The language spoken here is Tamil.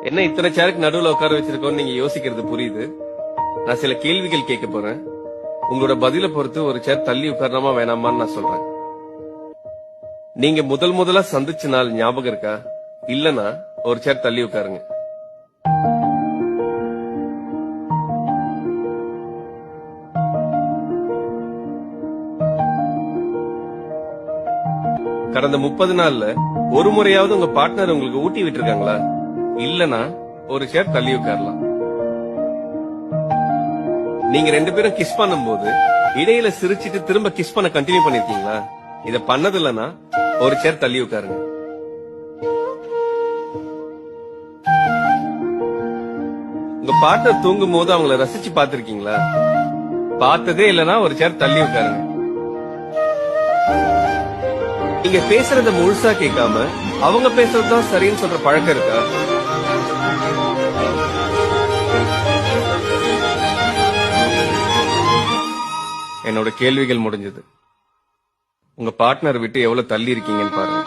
என்ன இத்தனை சேருக்கு நடுவுல உட்கார வச்சிருக்கோம்னு நீங்க யோசிக்கிறது புரியுது. நான் சில கேள்விகள் கேட்க போறேன். உங்களோட பதில பொறுத்து ஒரு சேர் தள்ளி உட்காரலாமா வேணாமான்னு நான் சொல்றேன். நீங்க முதலா சந்திச்ச நாள் ஞாபகம் இருக்கா? இல்லனா ஒரு சேர் தள்ளி உட்காருங்க. கடந்த 30 நாள்ல ஒரு முறையாவது உங்க பார்ட்னர் உங்களுக்கு ஊட்டி விட்டுருக்காங்களா? இல்லனா ஒரு சேர் தள்ளி உட்காரலாம். நீங்க 2 பேரும் கிஸ் பண்ணும்போது இடையில சிரிச்சிட்டு திரும்ப கிஸ் பண்ண கண்டினியூ பண்ணிருக்கீங்களா? இத பண்ணது இல்லனா ஒரு சேர் தள்ளி உட்காருங்க. உங்க பார்ட்னர் தூங்கும் போது அவங்கள ரசிச்சு பாத்திருக்கீங்களா? பார்த்ததே இல்லனா ஒரு சேர் தள்ளி உட்காருங்க. நீங்க பேசுறத முழுசா கேட்காம அவங்க பேசுறதுதான் சரின்னு சொல்ற பழக்கம் இருக்கா? என்னோட கேள்விகள் முடிஞ்சது. உங்க பார்ட்னர் விட்டு எவ்வளவு தள்ளி இருக்கீங்கன்னு பாருங்க.